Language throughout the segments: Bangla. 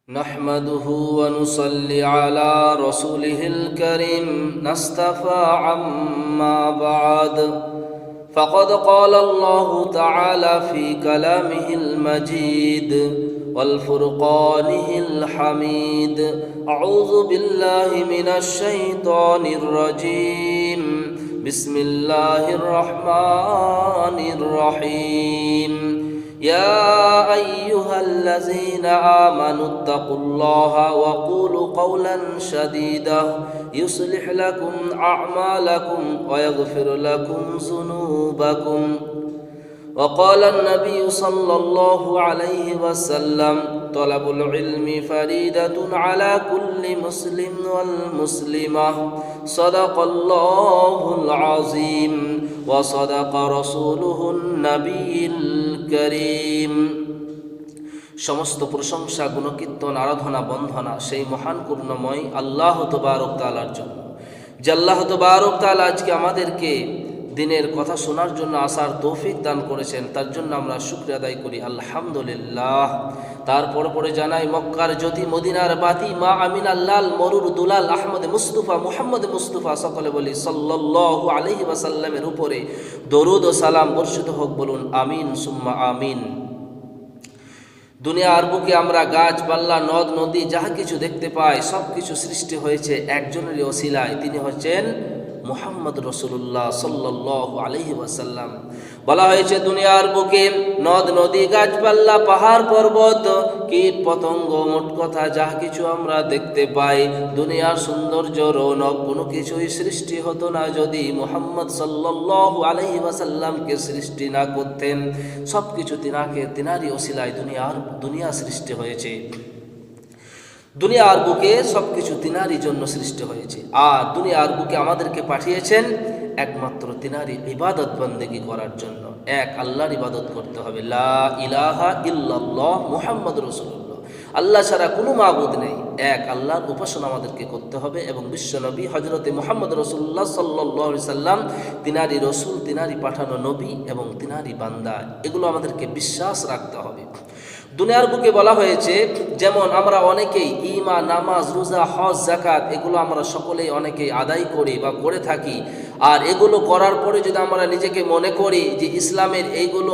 نحمده ونصلي على رسوله الكريم نستفى عما بعد فقد قال الله تعالى في كلامه المجيد والفرقانه الحميد أعوذ بالله من الشيطان الرجيم بسم الله الرحمن الرحيم يا أيها الذين آمنوا اتقوا الله وقولوا قولا سديدا يصلح لكم أعمالكم ويغفر لكم ذنوبكم وقال النبي صلى الله عليه وسلم طلب العلم فريدة على كل مسلم والمسلمة صدق الله العظيم وصدق رسوله النبي الكريم সমস্ত প্রশংসা গুণকীর্তন আরাধনা বন্দনা সেই মহান করুণাময় আল্লাহ তাবারক তাআলার জন্য যে আল্লাহ তাবারক তাআলা আজকে আমাদেরকে দিনের কথা শোনার জন্য আসার তৌফিক দান করেছেন, তার জন্য আমরা শুকরিয়া আদায় করি আলহামদুলিল্লাহ। তারপর পরে জানাই মক্কার জ্যোতি মদিনার বাতি মা আমিনার লাল মরুর দুলাল আহমদ মুস্তফা মুহাম্মদ মুস্তফা সকলে বলি সাল্লাল্লাহু আলাইহি ওয়াসাল্লামের উপরে দরুদ ও সালাম বর্ষিত হোক, বলুন আমিন সুম্মা আমিন। দুনিয়ার বুকে আমরা গাছপালা নদ নদী যাহা কিছু দেখতে পাই সব কিছু সৃষ্টি হয়েছে একজনেরই ওসিলায়, তিনি হচ্ছেন মুহাম্মদ রাসূলুল্লাহ সাল্লাল্লাহু আলাইহি ওয়াসাল্লাম। বলা হয়েছে দুনিয়ার বুকে নদ নদী গাছপালা পাহাড় পর্বত কীট পতঙ্গ মোট কথা যা কিছু আমরা দেখতে পাই দুনিয়ার সৌন্দর্য রৌনক কোনো কিছুই সৃষ্টি হতো না যদি মুহাম্মদ সাল্লাল্লাহু আলাইহি ওয়াসাল্লামকে সৃষ্টি না করতেন। সব কিছু তিনারই ওসিলায় দুনিয়া সৃষ্টি হয়েছে। দুনিয়ার বুকে সব কিছু তিনারই জন্য সৃষ্টি হয়েছে, আর দুনিয়ার বুকে আমাদেরকে পাঠিয়েছেন একমাত্র তিনারই ইবাদত বন্দেগী করার জন্য। এক আল্লাহর ইবাদত করতে হবে, লা ইলাহা ইল্লাল্লাহ মুহাম্মাদুর রাসূলুল্লাহ, আল্লাহ ছাড়া কোনো মাবুদ নেই, এক আল্লাহর উপাসনা আমাদেরকে করতে হবে। এবং বিশ্বনবী হযরতে মুহাম্মদ রাসূলুল্লাহ সাল্লাল্লাহু আলাইহি সাল্লাম তিনারই রসুল, তিনারই পাঠানো নবী এবং তিনারই বান্দা, এগুলো আমাদেরকে বিশ্বাস রাখতে হবে। দুনিয়ার বুকে বলা হয়েছে যেমন আমরা অনেকেই ঈমান নামাজ রোজা হজ যাকাত এগুলো আমরা সকলেই অনেকেই আদায় করি বা করে থাকি, আর এগুলো করার পরে যদি আমরা নিজেকে মনে করি যে ইসলামের এইগুলো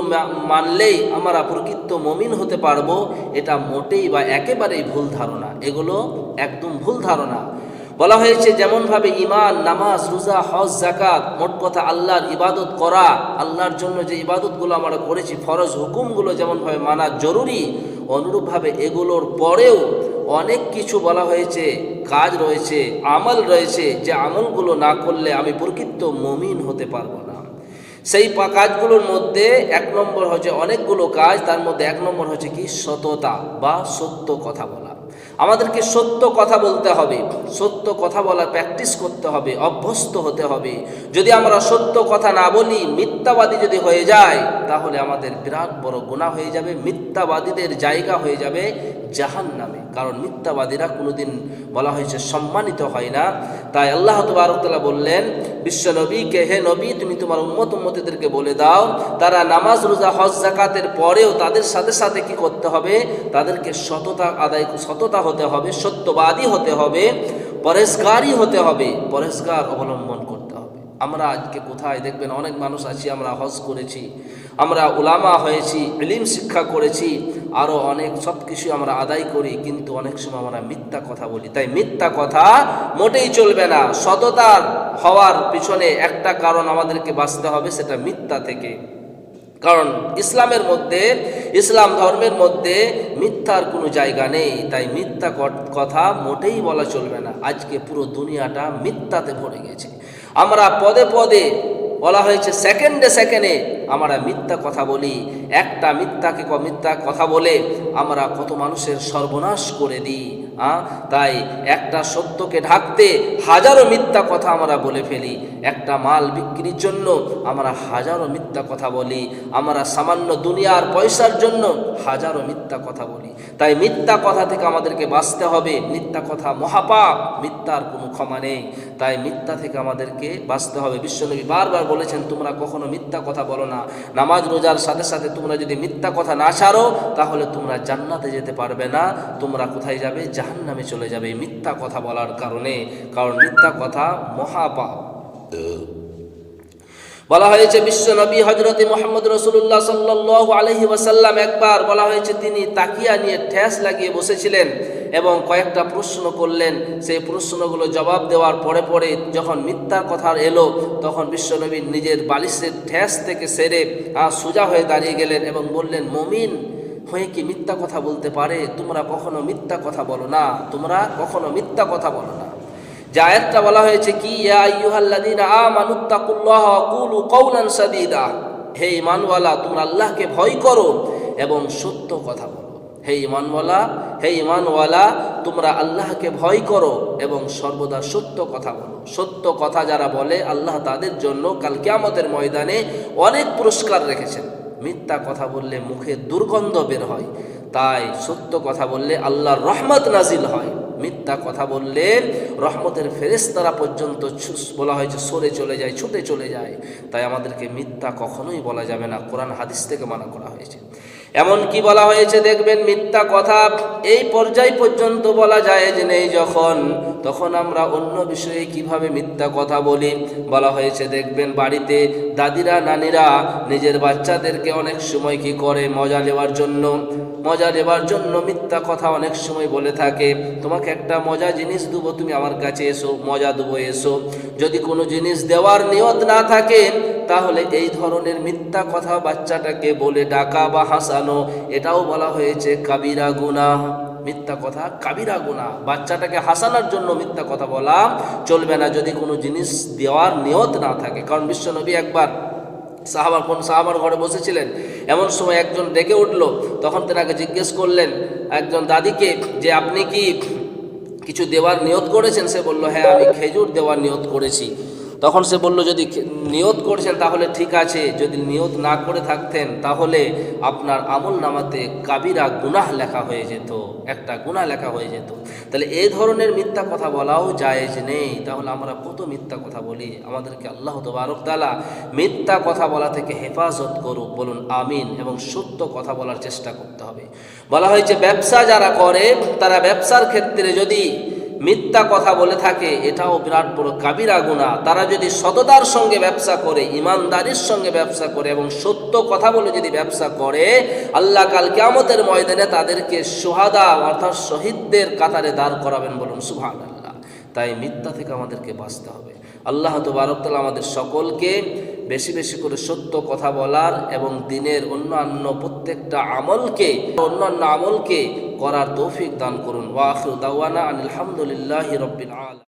মানলেই আমরা প্রকৃত মুমিন হতে পারবো, এটা মোটেই বা একেবারেই ভুল ধারণা, এগুলো একদম ভুল ধারণা। বলা হয়েছে যেমনভাবে ঈমান নামাজ রোজা হজ যাকাত মোট কথা আল্লাহর ইবাদত করা, আল্লাহর জন্য যে ইবাদতগুলো আমরা করেছি ফরজ হুকুমগুলো যেমনভাবে মানা জরুরি, অনুরূপভাবে এগুলোর পরেও অনেক কিছু বলা হয়েছে কাজ রয়েছে আমল রয়েছে যে আমলগুলো না করলে আমি প্রকৃত মুমিন হতে পারবো না। সেই কাজগুলোর মধ্যে এক নম্বর হচ্ছে অনেকগুলো কাজ, তার মধ্যে এক নম্বর হচ্ছে কি সততা বা সত্য কথা বলা। আমাদেরকে সত্য কথা বলতে হবে, সত্য কথা বলার প্র্যাকটিস করতে হবে, অভ্যস্ত হতে হবে। যদি আমরা সত্য কথা না বলি মিথ্যাবাদী যদি হয়ে যায় তাহলে আমাদের বিরাট বড় গুনাহ হয়ে যাবে, মিথ্যাবাদীদের জায়গা হয়ে যাবে জাহান্নামে, কারণ মিথ্যাবাদীরা কোনোদিন বলা হয়েছে সম্মানিত হয় না। তাই আল্লাহ তাবারক তাআলা বললেন বিশ্ব নবীকে, হে নবী তুমি তোমার উম্মতদেরকে বলে দাও তারা নামাজ রোজা হজ যাকাতের পরেও তাদের সাথে সাথে কি করতে হবে, তাদেরকে সততা হতে হবে, সত্যবাদী হতে হবে, পরেশগারী হতে হবে, পরেশগার অবলম্বন করতে হবে। আমরা আজকে কোথায় দেখবেন অনেক মানুষ আছি, আমরা হজ করেছি, আমরা উলামা হয়েছি, ইলম শিক্ষা করেছি, আরও অনেক সব কিছু আমরা আদায় করি, কিন্তু অনেক সময় আমরা মিথ্যা কথা বলি। তাই মিথ্যা কথা মোটেই চলবে না। সততার হওয়ার পিছনে একটা কারণ আমাদেরকে বাঁচতে হবে, সেটা মিথ্যা থেকে। কারণ ইসলামের মধ্যে, ইসলাম ধর্মের মধ্যে মিথ্যার কোনো জায়গা নেই, তাই মিথ্যা কথা মোটেই বলা চলবে না। আজকে পুরো দুনিয়াটা মিথ্যাতে ভরে গেছে। আমরা পদে পদে বলা হয়েছে সেকেন্ডে আমরা মিথ্যা কথা বলি, একটা মিথ্যা কথা বলে আমরা কত মানুষের সর্বনাশ করে দিই। তাই একটা সত্যকে ঢাকতে হাজারো মিথ্যা কথা আমরা বলে ফেলি, একটা মাল বিক্রির জন্য আমরা হাজারো মিথ্যা কথা বলি, আমরা সামান্য দুনিয়ার পয়সার জন্য হাজারো মিথ্যা কথা বলি। তাই মিথ্যা কথা থেকে আমাদেরকে বাঁচতে হবে। মিথ্যা কথা মহাপাপ, মিথ্যার কোনো ক্ষমা নেই। তাই মিথ্যা থেকে আমাদেরকে বাঁচতে হবে। বিশ্বনবী বারবার বলেছেন, তোমরা কখনো মিথ্যা কথা বলো না। নামাজ রোজার সাথে সাথে তোমরা যদি মিথ্যা কথা না ছাড়ো, তাহলে তোমরা জান্নাতে যেতে পারবে না, তোমরা কোথায় যাবে? জাহান্নামে চলে যাবে মিথ্যা কথা বলার কারণে। কারণ মিথ্যা কথা মহাপাপ। বলা হয়েছে বিশ্বনবী হযরত মুহাম্মদ রাসূলুল্লাহ সাল্লাল্লাহু আলাইহি ওয়াসাল্লাম একবার বলা হয়েছে তিনি তাকিয়া নিয়ে ঠ্যাস লাগিয়ে বসেছিলেন এবং কয়েকটা প্রশ্ন করলেন। সেই প্রশ্নগুলো জবাব দেওয়ার পরে পরে যখন মিথ্যার কথা এলো, তখন বিশ্বনবী নিজের বালিশের ঠ্যাস থেকে সেরে সোজা হয়ে দাঁড়িয়ে গেলেন এবং বললেন, মুমিন হয়ে কি মিথ্যা কথা বলতে পারে? তোমরা কখনো মিথ্যা কথা বলো না, তোমরা কখনো মিথ্যা কথা বলো না। যে আয়াতটা বলা হয়েছে কি, ইয়া আইয়ুহাল্লাযীনা আমানুত্তাকুল্লাহ ওয়া কুলু কাওলান সাদীদা, হে ঈমানওয়ালা তোমরা আল্লাহকে ভয় করো এবং সত্য কথা বলো। হে ঈমানওয়ালা তোমরা আল্লাহকে ভয় করো এবং সর্বদা সত্য কথা বলো। সত্য কথা যারা বলে আল্লাহ তাদের জন্য কাল কিয়ামতের ময়দানে অনেক পুরস্কার রেখেছেন। মিথ্যা কথা বললে মুখে দুর্গন্ধ বের হয়, তাই সত্য কথা বললে আল্লাহর রহমত নাজিল হয়। মিথ্যা কথা বললে রহমতের ফেরেশতারা পর্যন্ত বলা হয়েছে সরে চলে যায়, ছুটে চলে যায়। তাই আমাদেরকে মিথ্যা কখনোই বলা যাবে না, কোরআন হাদিস থেকে মানা করা হয়েছে। এমন কি বলা হয়েছে দেখবেন, মিথ্যা কথা এই পর্যায় পর্যন্ত বলা যায় যে নেই তখন আমরা অন্য বিষয়ে কিভাবে মিথ্যা কথা বলি। বলা হয়েছে দেখবেন বাড়িতে দাদিরা নানিরা নিজের বাচ্চাদেরকে অনেক সময় কি করে, মজা নেওয়ার জন্য মিথ্যা কথা অনেক সময় বলে থাকে। তোমাকে একটা মজা জিনিস দেবো, তুমি আমার কাছে এসো, মজা দেবো, এসো। যদি কোনো জিনিস দেওয়ার নিয়ত না থাকে, তাহলে এই ধরনের মিথ্যা কথা বাচ্চাটাকে বলে ডাকা বা হাসানো, এটাও বলা হয়েছে কাবিরা গুনাহ। মিথ্যা কথা কাবিরা গুনাহ। বাচ্চাটাকে হাসানোর জন্য মিথ্যা কথা বলা চলবে না যদি কোনো জিনিস দেওয়ার নিয়ত না থাকে। কারণ বিশ্বনবী একবার সাহাবার ঘরে বসেছিলেন, এমন সময় একজন ডেকে উঠল। তখন তেনাকে জিজ্ঞেস করলেন একজন দাদিকে যে আপনি কি কিছু দেওয়ার নিয়ত করেছেন? সে বলল, হ্যাঁ আমি খেজুর দেওয়ার নিয়ত করেছি। তখন সে বলল, যদি নিয়ত করেছেন তাহলে ঠিক আছে, যদি নিয়ত না করে থাকতেন তাহলে আপনার আমল নামাতে কাবিরা গুনাহ লেখা হয়ে যেত, একটা গুনাহ লেখা হয়ে যেত। তাহলে এই ধরনের মিথ্যা কথা বলাও জায়েজ নেই। তাহলে আমরা কত মিথ্যা কথা বলি। আমাদেরকে আল্লাহ তাবারক তাআলা মিথ্যা কথা বলা থেকে হেফাজত করুক, বলুন আমিন। এবং সত্য কথা বলার চেষ্টা করতে হবে। বলা হয়েছে ব্যবসা যারা করে তারা ব্যবসার ক্ষেত্রে যদি মিথ্যা কথা বলে থাকে, এটাও বিরাট বড় কাবিরা গুনাহ। তারা যদি সততার সঙ্গে ব্যবসা করে, ইমানদারির সঙ্গে ব্যবসা করে এবং সত্য কথা বলে যদি ব্যবসা করে, আল্লাহ কাল কিয়ামতের ময়দানে তাদেরকে শুহাদা অর্থাৎ শহীদদের কাতারে দাঁড় করাবেন, বলুন সুবহানাল্লাহ। তাই মিথ্যা থেকে আমাদেরকে বাঁচতে হবে। আল্লাহ তাবারক তাআলা আমাদের সকলকে বেশি বেশি করে সত্য কথা বলার এবং দিনের অন্যান্য আমলকে করার তৌফিক দান করুন। ওয়া আখিরু দাওয়ানা আনিল হামদুলিল্লাহি রাব্বিল আলামিন।